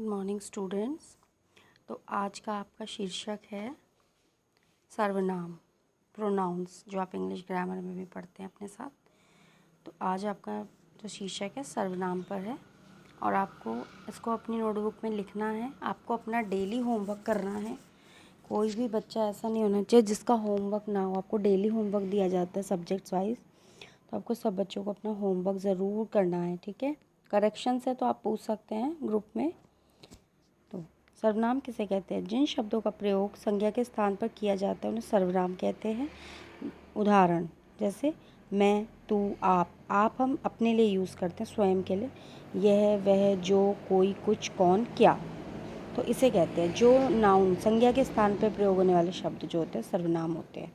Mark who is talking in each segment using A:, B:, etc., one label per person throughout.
A: Good morning students. तो आज का आपका शीर्षक है सर्वनाम, प्रोनाउंस, जो आप इंग्लिश ग्रामर में भी पढ़ते हैं अपने साथ। तो आज आपका जो शीर्षक है सर्वनाम पर है और आपको इसको अपनी नोटबुक में लिखना है। आपको अपना डेली होमवर्क करना है। कोई भी बच्चा ऐसा नहीं होना चाहिए जिसका होमवर्क ना हो। आपको डेली होमवर्क दिया जाता है सब्जेक्ट्स वाइज, तो आपको सब बच्चों को अपना होमवर्क ज़रूर करना है, ठीक है। करेक्शंस है तो आप पूछ सकते हैं ग्रुप में। तो सर्वनाम किसे कहते हैं? जिन शब्दों का प्रयोग संज्ञा के स्थान पर किया जाता है उन्हें सर्वनाम कहते हैं। उदाहरण जैसे मैं, तू, आप हम अपने लिए यूज़ करते हैं, स्वयं के लिए। यह, वह, जो, कोई, कुछ, कौन, क्या, तो इसे कहते हैं। जो नाउन संज्ञा के स्थान पर प्रयोग होने वाले शब्द जो होते हैं सर्वनाम होते हैं।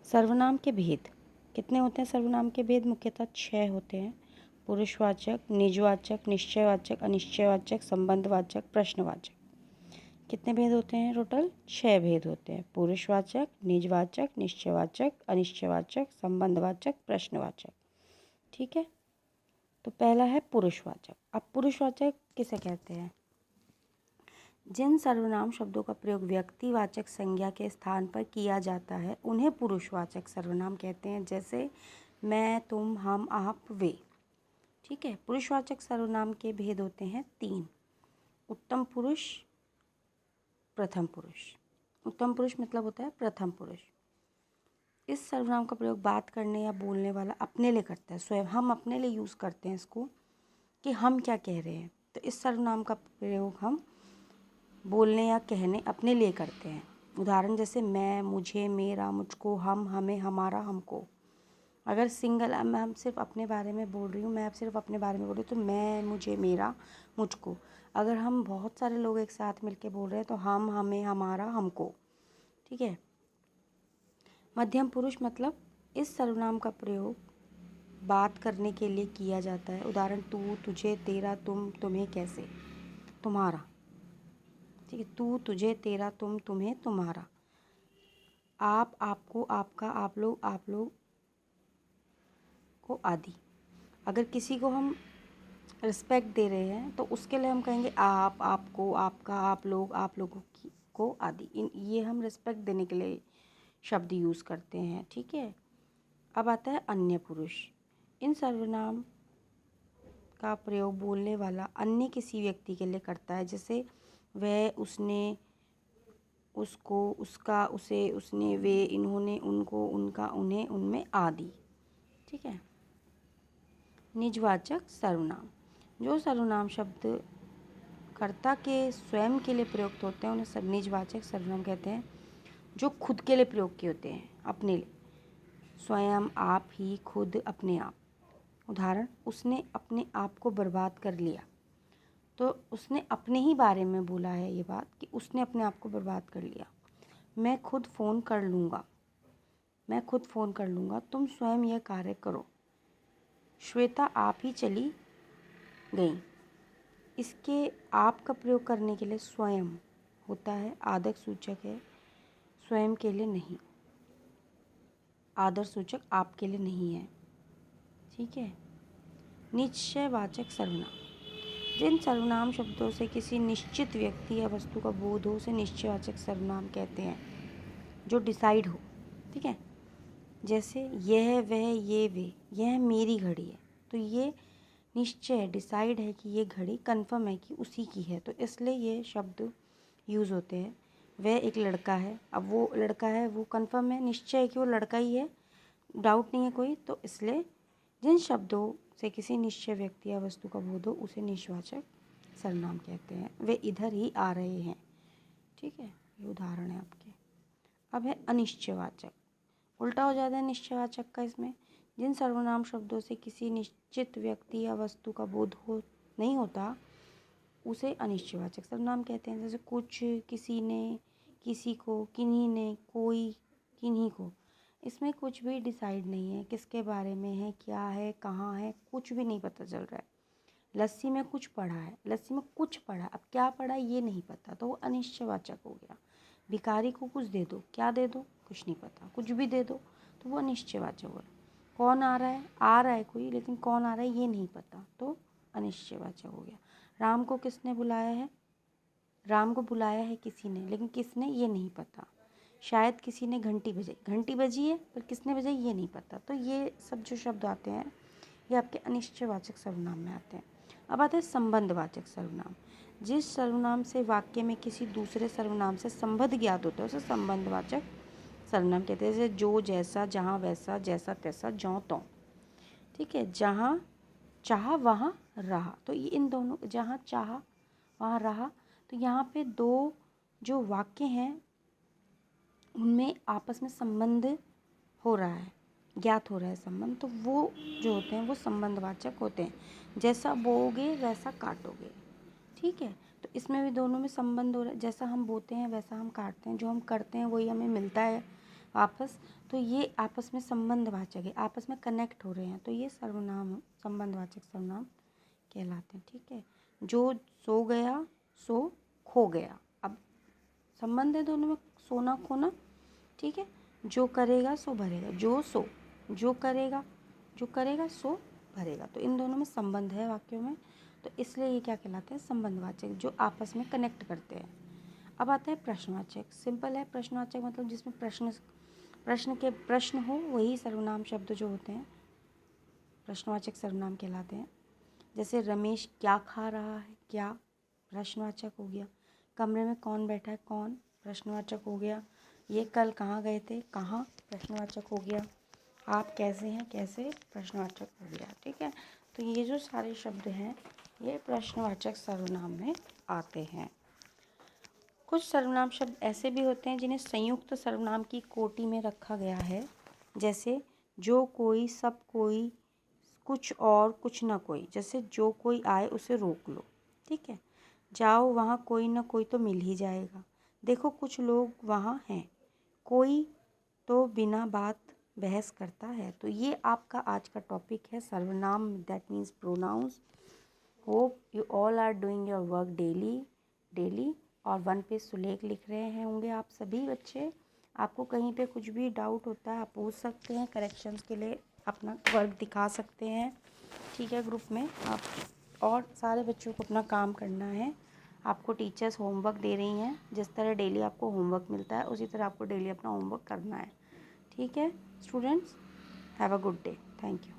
A: सर्वनाम के भेद कितने होते हैं? सर्वनाम के भेद मुख्यतः 6 होते हैं। पुरुषवाचक, निजवाचक, निश्चयवाचक, अनिश्चयवाचक, संबंधवाचक, प्रश्नवाचक। कितने भेद होते हैं? टोटल 6 भेद होते हैं। पुरुषवाचक, निजवाचक, निश्चयवाचक, अनिश्चयवाचक, संबंधवाचक, प्रश्नवाचक। ठीक है। तो पहला है पुरुषवाचक। अब पुरुषवाचक किसे कहते हैं? जिन सर्वनाम शब्दों का प्रयोग व्यक्तिवाचक संज्ञा के स्थान पर किया जाता है उन्हें पुरुषवाचक सर्वनाम कहते हैं। जैसे मैं, तुम, हम, आप, वे। ठीक है। पुरुषवाचक सर्वनाम के भेद होते हैं 3। उत्तम पुरुष, प्रथम पुरुष। उत्तम पुरुष मतलब होता है प्रथम पुरुष। इस सर्वनाम का प्रयोग बात करने या बोलने वाला अपने लिए करता है, स्वयं। हम अपने लिए यूज़ करते हैं इसको कि हम क्या कह रहे हैं। तो इस सर्वनाम का प्रयोग हम बोलने या कहने अपने लिए करते हैं। उदाहरण जैसे मैं, मुझे, मेरा, मुझको, हम, हमें, हमारा, हमको। अगर सिंगल मैं सिर्फ अपने बारे में बोल रही हूँ, मैं सिर्फ अपने बारे में बोल रही हूँ, तो मैं, मुझे, मेरा, मुझको। अगर हम बहुत सारे लोग एक साथ मिलके बोल रहे हैं तो हम, हमें, हमारा, हमको। ठीक है। मध्यम पुरुष मतलब इस सर्वनाम का प्रयोग बात करने के लिए किया जाता है। उदाहरण तू, तुझे, तेरा, तुम, तुम्हें, कैसे, तुम्हारा। ठीक है। तू, तुझे, तेरा, तुम, तुम्हें, तुम्हारा। आप, आपको, आपका, आप लोग को, आदि। अगर किसी को हम रिस्पेक्ट दे रहे हैं तो उसके लिए हम कहेंगे आप, आपको, आपका, आप लोगों की, को, आदि। ये हम रिस्पेक्ट देने के लिए शब्द यूज़ करते हैं। ठीक है। अब आता है अन्य पुरुष। इन सर्वनाम का प्रयोग बोलने वाला अन्य किसी व्यक्ति के लिए करता है। जैसे वह, उसने, उसको, उसका, उसे, उसने, वे, इन्होंने, उनको, उनका, उन्हें, उनमें, आदि। ठीक है। निजवाचक सर्वनाम। जो सर्वनाम शब्द कर्ता के स्वयं के लिए प्रयुक्त होते हैं उन्हें निजवाचक सर्वनाम कहते हैं। जो खुद के लिए प्रयोग किए होते हैं, अपने लिए, स्वयं, आप ही, खुद, अपने आप। उदाहरण उसने अपने आप को बर्बाद कर लिया। तो उसने अपने ही बारे में बोला है ये बात कि उसने अपने आप को बर्बाद कर लिया। मैं खुद फ़ोन कर लूँगा। मैं खुद फ़ोन कर लूँगा, तुम स्वयं यह कार्य करो। श्वेता आप ही चली गई। इसके आप का प्रयोग करने के लिए स्वयं होता है, आदर सूचक है, स्वयं के लिए नहीं। आदर सूचक आपके लिए नहीं है। ठीक है। निश्चयवाचक सर्वनाम। जिन सर्वनाम शब्दों से किसी निश्चित व्यक्ति या वस्तु का बोध हो उसे निश्चयवाचक सर्वनाम कहते हैं। जो डिसाइड हो। ठीक है। जैसे यह, वह, ये, वे। यह मेरी घड़ी है, तो ये निश्चय, डिसाइड है कि ये घड़ी कंफर्म है कि उसी की है, तो इसलिए ये शब्द यूज़ होते हैं। वह एक लड़का है, अब वो लड़का है, वो कंफर्म है, निश्चय है कि वो लड़का ही है, डाउट नहीं है कोई, तो इसलिए जिन शब्दों से किसी निश्चय व्यक्ति या वस्तु का बोध हो उसे निश्चयवाचक सर्वनाम कहते हैं। वे इधर ही आ रहे हैं। ठीक है। ये उदाहरण है आपके। अब है अनिश्चयवाचक। उल्टा हो जाता है निश्चयवाचक का इसमें। जिन सर्वनाम शब्दों से किसी निश्चित व्यक्ति या वस्तु का बोध हो नहीं होता उसे अनिश्चयवाचक सर्वनाम कहते हैं। जैसे कुछ, किसी ने, किसी को, किन्हीं ने, कोई, किन्हीं को। इसमें कुछ भी डिसाइड नहीं है, किसके बारे में है, क्या है, कहाँ है, कुछ भी नहीं पता चल रहा है। लस्सी में कुछ पढ़ा है, लस्सी में कुछ पढ़ा, अब क्या पढ़ा ये नहीं पता, तो वो अनिश्चयवाचक हो गया। भिखारी को कुछ दे दो, क्या दे दो, कुछ नहीं पता, कुछ भी दे दो, तो वो अनिश्चयवाचक हो गया। कौन आ रहा है कोई, लेकिन कौन आ रहा है ये नहीं पता, तो अनिश्चयवाचक हो गया। राम को किसने बुलाया है? राम को बुलाया है किसी ने, लेकिन किसने ये नहीं पता। शायद किसी ने घंटी बजाई, घंटी बजी है पर किसने बजाई ये नहीं पता। तो ये सब जो शब्द आते हैं ये आपके अनिश्चयवाचक सर्वनाम में आते हैं। अब आते हैं संबंधवाचक सर्वनाम। जिस सर्वनाम से वाक्य में किसी दूसरे सर्वनाम से संबंध ज्ञात होता है उसे संबंधवाचक सर्वनाम कहते हैं। जैसे जो, जैसा, जहाँ, वैसा, जैसा, तैसा, ज्यों, त्यों। ठीक है, जहाँ चाहा वहाँ रहा, तो ये इन दोनों, जहाँ चाहा वहाँ रहा, तो यहाँ पे दो जो वाक्य हैं उनमें आपस में संबंध हो रहा है, ज्ञात हो रहा है संबंध, तो वो जो होते हैं वो संबंधवाचक होते हैं। जैसा बोओगे वैसा काटोगे। ठीक है, तो इसमें भी दोनों में संबंध हो रहा है। जैसा हम बोते हैं वैसा हम काटते हैं, जो हम करते हैं वही हमें मिलता है वापस। तो ये आपस में संबंधवाचक है, आपस में कनेक्ट हो रहे हैं, तो ये सर्वनाम संबंधवाचक सर्वनाम कहलाते हैं। ठीक है, जो सो गया सो खो गया, अब संबंध है दोनों में, सोना खोना। ठीक है, जो करेगा सो भरेगा, जो करेगा सो भरेगा, तो इन दोनों में संबंध है वाक्यों में, तो इसलिए ये क्या कहलाते हैं? संबंधवाचक, जो आपस में कनेक्ट करते हैं। अब आता है प्रश्नवाचक। सिंपल है, प्रश्नवाचक मतलब जिसमें प्रश्न हो वही सर्वनाम शब्द जो होते हैं प्रश्नवाचक सर्वनाम कहलाते हैं। जैसे रमेश क्या खा रहा है, क्या प्रश्नवाचक हो गया। कमरे में कौन बैठा है, कौन प्रश्नवाचक हो गया। ये कल कहाँ गए थे, कहाँ प्रश्नवाचक हो गया। आप कैसे हैं, कैसे प्रश्नवाचक हो गया। ठीक है, तो ये जो सारे शब्द हैं ये प्रश्नवाचक सर्वनाम में आते हैं। कुछ सर्वनाम शब्द ऐसे भी होते हैं जिन्हें संयुक्त सर्वनाम की कोटि में रखा गया है। जैसे जो कोई, सब कोई, कुछ और, कुछ ना कोई। जैसे जो कोई आए उसे रोक लो। ठीक है, जाओ वहाँ कोई ना कोई तो मिल ही जाएगा। देखो कुछ लोग वहाँ हैं, कोई तो बिना बात बहस करता है। तो ये आपका आज का टॉपिक है सर्वनाम, that means pronouns. Hope you all are doing your work daily. और 1 पेज सुलेख लिख रहे हैं होंगे आप सभी बच्चे। आपको कहीं पे कुछ भी डाउट होता है आप पूछ सकते हैं, करेक्शंस के लिए अपना वर्क दिखा सकते हैं। ठीक है, ग्रुप में आप, और सारे बच्चों को अपना काम करना है। आपको टीचर्स होमवर्क दे रही हैं, जिस तरह डेली आपको होमवर्क मिलता है उसी तरह आपको डेली अपना होमवर्क करना है। ठीक है students, have a good day, thank you.